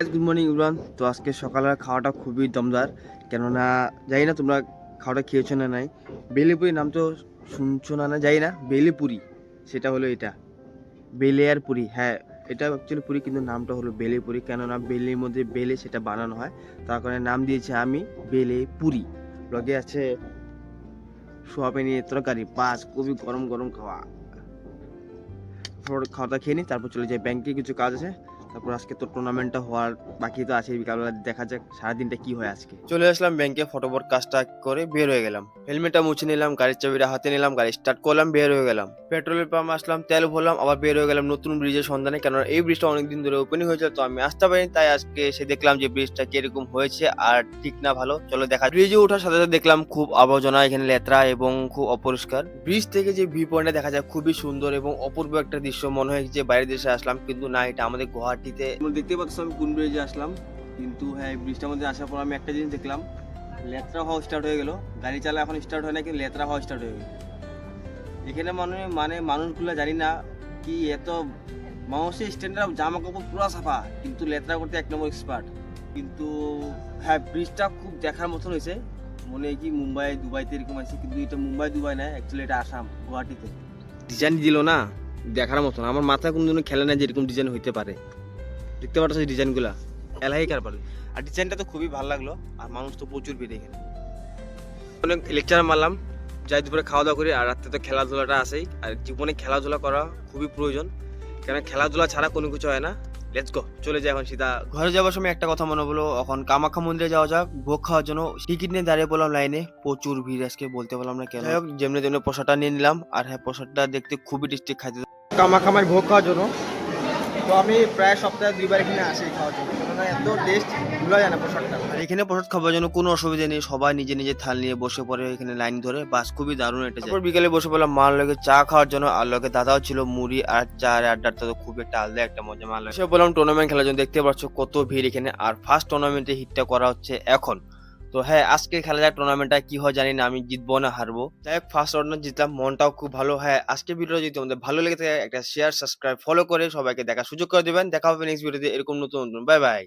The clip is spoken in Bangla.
Good morning Imran. তো আজকে সকালের খাওয়াটা খুবই দমদার, কেননা জানি না তোমরা খাওয়াটা খেয়েছো না নাই। বেলেপুরি নাম তো শুনছো না জানি না, বেলেপুরি সেটা হলো এটা, বেলে আর পুরি। হ্যাঁ, এটা অ্যাকচুয়ালি পুরি, কিন্তু নামটা হলো বেলেপুরি, কেননা বেলের মধ্যে বেলে সেটা বানানো হয়, তার কারণে নাম দিয়েছি আমি বেলে পুরি। লগে আছে সোয়াবিনের তরকারি, বাস খুবই গরম গরম খাওয়া। খাওয়াটা খেয়ে নিই, তারপর চলে যাই ব্যাংকে, কিছু কাজ আছে। তারপর আজকে তো টুর্নামেন্টটা হওয়ার বাকি তো আছে, বিকালবেলা দেখা যাক সারাদিনটা কি হয়। আজকে চলে আসলাম ব্যাংকে, ফটোফট কাজটা করে বের হয়ে গেলাম। হেলমেটটা মুছে নিলাম, গাড়ির চাবিটা হাতে নিলাম, গাড়ি স্টার্ট করলাম, বের হয়ে গেলাম। পেট্রোলের পাম্প আসলাম, তেল ভরলাম, আবার বের হয়ে গেলাম নতুন ব্রিজের সন্ধানে, কেননা এই ব্রিজটা অনেকদিন ধরে ওপেনিং হয়েছে, তো আমি আসতে পারিনি, তাই আজকে এসে দেখলাম যে ব্রিজটা কিরকম হয়েছে আর ঠিক না ভালো। চলো দেখা। ব্রিজে ওঠার সাথে সাথে দেখলাম খুব আবর্জনা, এখানে লেত্রা এবং খুব অপরিষ্কার। ব্রিজ থেকে যে ভিউ পয়েন্টটা দেখা যায় খুবই সুন্দর এবং অপূর্ব একটা দৃশ্য, মনে হয় যে বাইরের দেশে আসলাম, কিন্তু না, এটা আমাদের গুয়াহাটিতে। দেখতে পাচ্ছ আমি কোন ব্রিজে আসলাম, কিন্তু হ্যাঁ, এই ব্রিজটার মধ্যে আসার পর আমি একটা জিনিস দেখলাম, লেত্রা হওয়া স্টার্ট হয়ে গেল। গাড়ি চালা এখন স্টার্ট হয় না, কিন্তু লেত্রা হওয়া স্টার্ট হয়ে গেল। এখানে মানুষগুলো জানি না কি এত, মানুষের স্ট্যান্ডার্ড, জামা কাপড় পুরো সাফা, কিন্তু লেত্রা করতে এক নম্বর এক্সপার্ট। কিন্তু হ্যাঁ, ব্রিজটা খুব দেখার মতন হয়েছে, মনে হয় কি মুম্বাই দুবাইতে এরকম আছে, কিন্তু এটা মুম্বাই দুবাই না, অ্যাকচুয়ালি এটা আসাম, গুয়াহাটিতে। ডিজাইন দিল না দেখার মতন, আমার মাথায় কোনদিনও খেলে না যে এরকম ডিজাইন হইতে পারে। দেখতে পাচ্ছ ডিজাইনগুলা, এলাহি কার পারে। আর ডিজাইনটা তো খুবই ভালো লাগলো, আর মানুষ তো প্রচুর ভিড় এখানে। অনেক লেকচার মারলাম, যাই দুপুরে খাওয়া দাওয়া করি, আর রাত্রে তো খেলাধুলাটা আছেই। আর জীবনে খেলাধুলা করা খুবই প্রয়োজন, কেন খেলাধুলা ছাড়া কোনো কিছু হয় না। লেটস গো, চলে যাই এখন সিধা ঘরে যাওয়ার সময়। একটা কথা মনে হলো, এখন কামাখ্যা মন্দিরে যাওয়া যাক ভোগ খাওয়ার জন্য। টিকিট নিয়ে দাঁড়িয়ে পড়লাম লাইনে, প্রচুর ভিড় আজকে, বলতে পারলাম না কেন। যাই হোক, যেমনি যেমনি প্রসাদটা নিয়ে নিলাম, আর হ্যাঁ, প্রসাদটা দেখতে খুবই টেস্টি, খাইতে কামাখ্যামার ভোগ খাওয়ার জন্য। তো আমি প্রায় সপ্তাহে 2বার এখানে আসি খাওয়ার জন্য, কেননা এত টেস্ট ভুলা যায় না প্রসাদটা। আর এখানে প্রসাদ খাওয়ার জন্য কোনো অসুবিধা নেই, সবাই নিজে নিজে থাল নিয়ে বসে পড়ে এখানে লাইন ধরে, বাস খুবই দারুণ এটা। তারপর বিকেলে বসে পড়লাম মার লগে চা খাওয়ার জন্য, আর লগে দাদাও ছিল, মুড়ি আর চা আড্ডাটা তো খুব একটা আলাদা একটা মজা। মার লগে বললাম টুর্নামেন্ট খেলার জন্য, দেখতে পাচ্ছ কত ভিড় এখানে, আর ফার্স্ট টুর্নামেন্টে হিটটা করা হচ্ছে এখন। তো হ্যাঁ, আজকে খেলা যায় টুর্নামেন্টটা কি হয় জানি না, আমি জিতবো না হারবো। যাই হোক, ফার্স্ট রাউন্ড জিতলাম, মনটাও খুব ভালো। হ্যাঁ, আজকে ভিডিওটা যদি তোমাদের ভালো লেগে থাকে, একটা শেয়ার, সাবস্ক্রাইব, ফলো করে সবাইকে দেখার সুযোগ করে দিবেন। দেখা হবে নেক্সট ভিডিওতে এরকম নতুন নতুন। Bye bye.